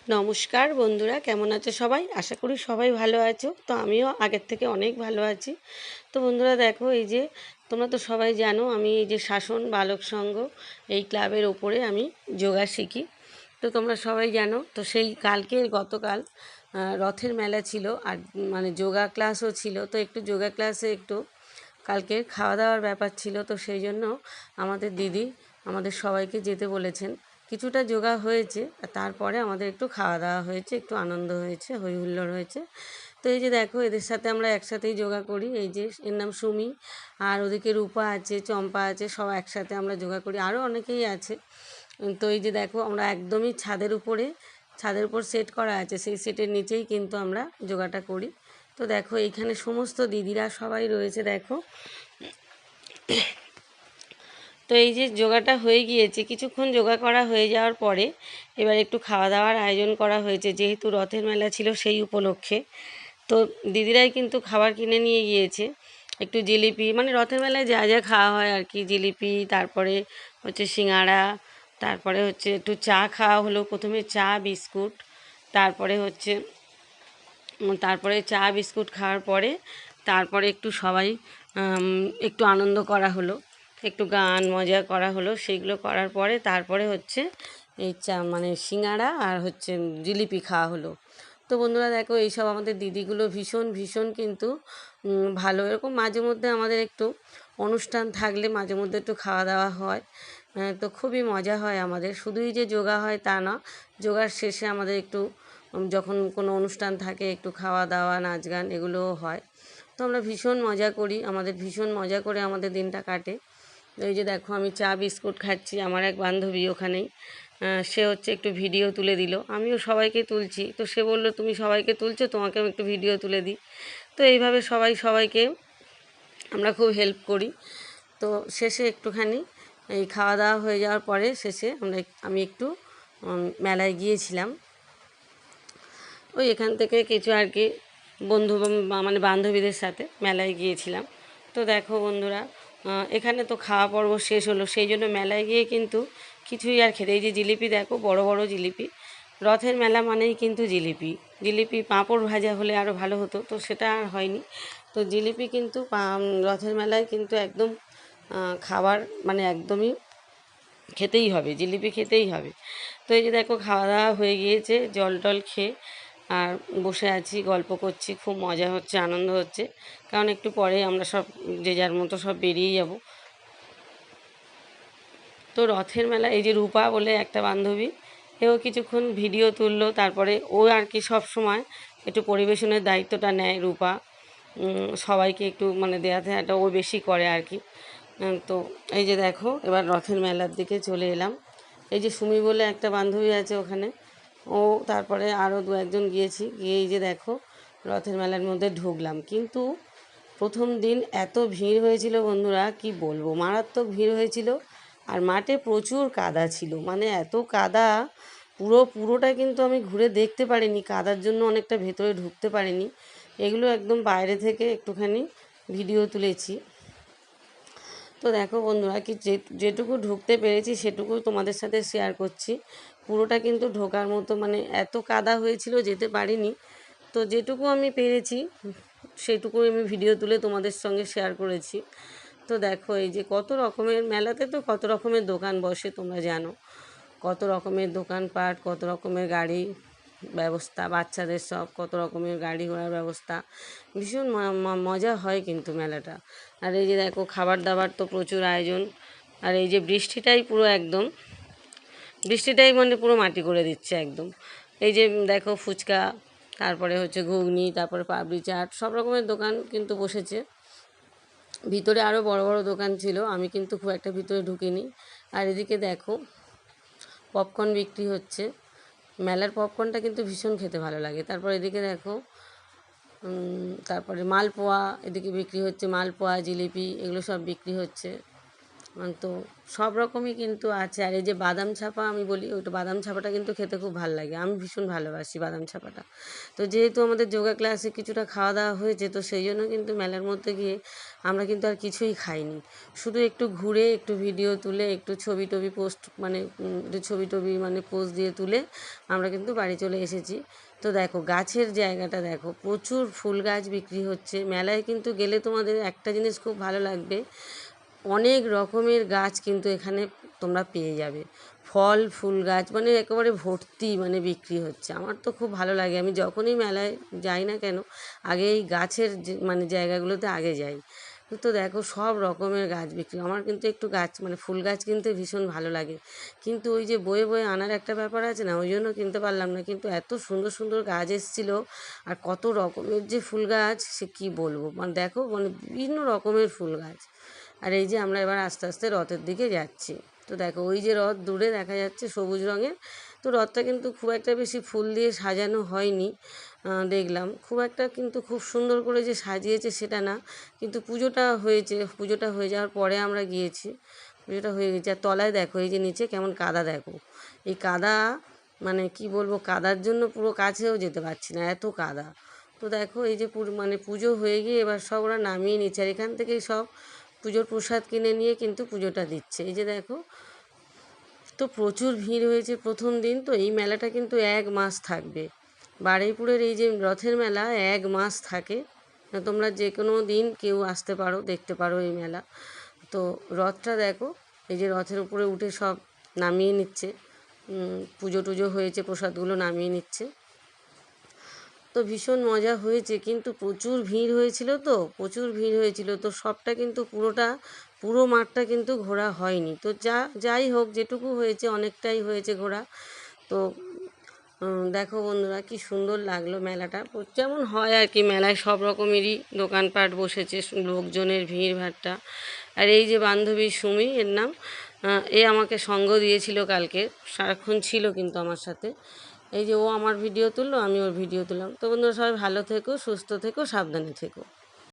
নমস্কার বন্ধুরা, কেমন আছো সবাই? আশা করি সবাই ভালো আছো। তো আমিও আগের থেকে অনেক ভালো আছি। তো বন্ধুরা দেখো, এই যে তোমরা তো সবাই জানো আমি এই যে শাসন বালক সংঘ এই ক্লাবের ওপরে আমি যোগা শিখি। তো তোমরা সবাই জানো, তো সেই গতকাল রথের মেলা ছিল, আর মানে যোগা ক্লাসও ছিল। তো একটু যোগা ক্লাসে একটু কালকে খাওয়া দাওয়ার ব্যাপার ছিল, তো সেই জন্য আমাদের দিদি আমাদের সবাইকে যেতে বলেছেন। কিছুটা যোগা হয়েছে, আর তারপরে আমাদের একটু খাওয়া দাওয়া হয়েছে, একটু আনন্দ হয়েছে, হই হুল্লোড় হয়েছে। তো এই যে দেখো, এদের সাথে আমরা একসাথেই যোগা করি। এই যে এর নাম সুমি, আর ওদিকে রূপা আছে, চম্পা আছে, সব একসাথে আমরা যোগা করি, আরও অনেকেই আছে। তো এই যে দেখো, আমরা একদমই ছাদের উপর সেট করা আছে, সেই সেটের নিচেই কিন্তু আমরা যোগাটা করি। তো দেখো, এইখানে সমস্ত দিদিরা সবাই রয়েছে দেখো। তো এই যে যোগাটা হয়ে গিয়েছে, কিছুক্ষণ যোগা করা হয়ে যাওয়ার পরে এবার একটু খাওয়া দাওয়ার আয়োজন করা হয়েছে, যেহেতু রথের মেলা ছিল সেই উপলক্ষে। তো দিদিরাই কিন্তু খাবার কিনে নিয়ে গিয়েছে, একটু জিলিপি, মানে রথের মেলায় যা যা খাওয়া হয় আর কি, জিলিপি, তারপরে হচ্ছে সিঙাড়া, তারপরে হচ্ছে একটু চা খাওয়া হলো, প্রথমে চা বিস্কুট, তারপরে চা বিস্কুট খাওয়ার পরে তারপরে একটু সবাই একটু আনন্দ করা হলো, একটু গান মজা করা হলো। সেইগুলো করার পরে তারপরে হচ্ছে এই মানে সিঙাড়া আর হচ্ছে জিলিপি খাওয়া হলো। তো বন্ধুরা দেখো, এইসব আমাদের দিদিগুলো ভীষণ ভীষণ কিন্তু ভালো। এরকম মাঝে মধ্যে আমাদের একটু অনুষ্ঠান থাকলে মাঝে মধ্যে একটু খাওয়া দাওয়া হয়। তো খুবই মজা হয় আমাদের। শুধুই যে যোগা হয় তা না, যোগার শেষে আমাদের একটু যখন কোনো অনুষ্ঠান থাকে একটু খাওয়া দাওয়া, নাচ গান এগুলোও হয়। তো আমরা ভীষণ মজা করি, আমাদের ভীষণ মজা করে আমাদের দিনটা কাটে। এই যে দেখো, আমি চা বিস্কুট খাচ্ছি, আমার এক বান্ধবী ওখানেই, সে হচ্ছে একটু ভিডিও তুলে দিল, আমিও সবাইকে তুলছি। তো সে বলল, তুমি সবাইকে তুলছো, তোমাকে আমি একটু ভিডিও তুলে দিই। তো এইভাবে সবাই সবাইকে আমরা খুব হেল্প করি। তো শেষে একটুখানি এই খাওয়া দাওয়া হয়ে যাওয়ার পরে শেষে আমি একটু মেলায় গিয়েছিলাম। ওই এখান থেকে কিছু আর কি মানে বান্ধবীদের সাথে মেলায় গিয়েছিলাম। তো দেখো বন্ধুরা, এখানে তো খাওয়া পর্ব শেষ হলো, সেই জন্য মেলায় গিয়ে কিন্তু কিছুই আর খেতে, এই যে জিলিপি দেখো, বড় বড় জিলিপি। রথের মেলা মানেই কিন্তু জিলিপি, জিলিপি পাঁপড় ভাজা হলে আরও ভালো হতো, তো সেটা আর হয়নি। তো জিলিপি কিন্তু রথের মেলায় কিন্তু একদম খাবার, মানে একদমই খেতেই হবে, জিলিপি খেতেই হবে। তো এই যে দেখো, খাওয়া দাওয়া হয়ে গিয়েছে, জল টল খেয়ে আর বসে আছি, গল্প করছি, খুব মজা হচ্ছে, আনন্দ হচ্ছে। কারণ একটু পরে আমরা সব যে যার মতো সব বেরিয়ে যাব। তো রথের মেলা, এই যে রূপা বলে একটা বান্ধবী, এও কিছুক্ষণ ভিডিও তুললো, তারপরে ও আর কি সব সময় একটু পরিবেশনের দায়িত্বটা নেয় রূপা। সবাইকে একটু মানে দেওয়াতে একটা ও বেশি করে আর কি। তো এই যে দেখো, এবার রথের মেলার দিকে চলে এলাম। এই যে সুমি বলে একটা বান্ধবী আছে ওখানে, ও তারপরে আরও দু একজন গিয়েছি, গিয়ে এই যে দেখো রথের মেলার মধ্যে ঢুকলাম। কিন্তু প্রথম দিন এত ভিড় হয়েছিল বন্ধুরা, কি বলবো, মারাত্মক ভিড় হয়েছিল। আর মাঠে প্রচুর কাদা ছিল, মানে এত কাদা, পুরোটা কিন্তু আমি ঘুরে দেখতে পারিনি, কাদার জন্য অনেকটা ভেতরে ঢুকতে পারিনি। এগুলো একদম বাইরে থেকে একটুখানি ভিডিও তুলেছি। তো দেখো বন্ধুরা, যেটুকু ঢুকতে পেরেছি সেটুকু তোমাদের সাথে শেয়ার করছি। পুরোটা কিন্তু ঢোকার মতো, মানে এত কাদা হয়েছিল, যেতে পারিনি। তো যেটুকু আমি পেরেছি সেটুকু আমি ভিডিও তুলে তোমাদের সঙ্গে শেয়ার করেছি। তো দেখো, এই যে কত রকমের মেলাতে, তো কত রকমের দোকান বসে তোমরা জানো, কত রকমের দোকানপাট, কত রকমের গাড়ি ব্যবস্থা, বাচ্চাদের সব কত রকমের গাড়ি ঘোড়ার ব্যবস্থা, ভীষণ মজা হয় কিন্তু মেলাটা। আর এই যে দেখো, খাবার দাবার তো প্রচুর আয়োজন। আর এই যে বৃষ্টিটাই মানে পুরো মাটি করে দিচ্ছে একদম। এই যে দেখো, ফুচকা, তারপরে হচ্ছে ঘুগনি, তারপরে পাপড়ি চাট, সব রকমের দোকান কিন্তু বসেছে। ভিতরে আরও বড় বড় দোকান ছিল, আমি কিন্তু খুব একটা ভিতরে ঢুকিনি। আর এদিকে দেখো, পপকর্ন বিক্রি হচ্ছে। মেলার পপকর্নটা কিন্তু ভীষণ খেতে ভালো লাগে। তারপর এদিকে দেখো, তারপরে মালপোয়া এদিকে বিক্রি হচ্ছে, মালপোয়া, জিলিপি, এগুলো সব বিক্রি হচ্ছে। তো সব রকমই কিন্তু আছে। আর এই যে বাদাম ছাপা আমি বলি, ওইটা বাদাম ছাপাটা কিন্তু খেতে খুব ভালো লাগে, আমি ভীষণ ভালোবাসি বাদাম ছাপাটা। তো যেহেতু আমাদের যোগা ক্লাসে কিছুটা খাওয়া দাওয়া হয়েছে, তো সেই জন্য কিন্তু মেলার মধ্যে গিয়ে আমরা কিন্তু আর কিছুই খাইনি, শুধু একটু ঘুরে একটু ভিডিও তুলে একটু ছবি টবি পোস্ট মানে একটু ছবি টবি মানে পোস্ট দিয়ে তুলে আমরা কিন্তু বাড়ি চলে এসেছি। তো দেখো গাছের জায়গাটা দেখো, প্রচুর ফুল গাছ বিক্রি হচ্ছে মেলায়। কিন্তু গেলে তোমাদের একটা জিনিস খুব ভালো লাগবে, অনেক রকমের গাছ কিন্তু এখানে তোমরা পেয়ে যাবে, ফল ফুল গাছ মানে একেবারে ভর্তি মানে বিক্রি হচ্ছে। আমার তো খুব ভালো লাগে, আমি যখনই মেলায় যাই না কেন আগে এই গাছের মানে জায়গাগুলোতে আগে যাই। তো দেখো সব রকমের গাছ বিক্রি, আমার কিন্তু একটু গাছ মানে ফুল গাছ কিনতে ভীষণ ভালো লাগে, কিন্তু ওই যে বয়ে বয়ে আনার একটা ব্যাপার আছে না, ওই জন্য কিনতে পারলাম না। কিন্তু এত সুন্দর সুন্দর গাছ এসেছিলো, আর কত রকমের যে ফুল গাছ সে কী বলবো, মানে দেখো মানে বিভিন্ন রকমের ফুল গাছ। আর এই যে আমরা এবার আস্তে আস্তে রথের দিকে যাচ্ছি। তো দেখো ওই যে রথ দূরে দেখা যাচ্ছে সবুজ রঙের, তো রথটা কিন্তু খুব একটা বেশি ফুল দিয়ে সাজানো হয়নি, দেখলাম খুব একটা কিন্তু খুব সুন্দর করে যে সাজিয়েছে সেটা না, কিন্তু পুজোটা হয়েছে, পুজোটা হয়ে যাওয়ার পরে আমরা গিয়েছি, পুজোটা হয়ে গেছে। আর তলায় দেখো এই যে নিচে কেমন কাদা, দেখো এই কাদা মানে কি বলবো, কাদার জন্য পুরো কাছেও যেতে পারছি না, এত কাদা। তো দেখো এই যে মানে পুজো হয়ে গিয়ে এবার সব ওরা নামিয়ে নিচ্ছে, আর এখান থেকেই সব পুজোর প্রসাদ কিনে নিয়ে কিন্তু পুজোটা দিচ্ছে। এই যে দেখো, তো প্রচুর ভিড় হয়েছে প্রথম দিন। তো এই মেলাটা কিন্তু 1 মাস থাকবে, বারুইপুরের এই যে রথের মেলা 1 মাস থাকে, তোমরা যে কোনো দিন কেউ আসতে পারো, দেখতে পারো এই মেলা। তো রথটা দেখো, এই যে রথের উপরে উঠে সব নামিয়ে নিচ্ছে, পুজো টুজো হয়েছে প্রসাদগুলো নামিয়ে নিচ্ছে। তো ভীষণ মজা হয়েছে, কিন্তু প্রচুর ভিড় হয়েছিল, তো প্রচুর ভিড় হয়েছিল, তো সবটা কিন্তু পুরো মাঠটা কিন্তু ঘোরা হয়নি। তো যাই হোক যেটুকু হয়েছে অনেকটাই হয়েছে ঘোরা। তো দেখো বন্ধুরা কি সুন্দর লাগলো মেলাটা, যেমন হয় আর কি, মেলায় সব রকমেরই দোকানপাট বসেছে, লোকজনের ভিড় ভাট্টা। আর এই যে বান্ধবী সুমি এর নাম, এ আমাকে সঙ্গ দিয়েছিল কালকে, সারাক্ষণ ছিল কিন্তু আমার সাথে। এই যে ও আমার ভিডিও তুললো, আমি ওর ভিডিও তুললাম। তো বন্ধুরা সবাই ভালো থেকো, সুস্থ থেকো, সাবধানে থেকো।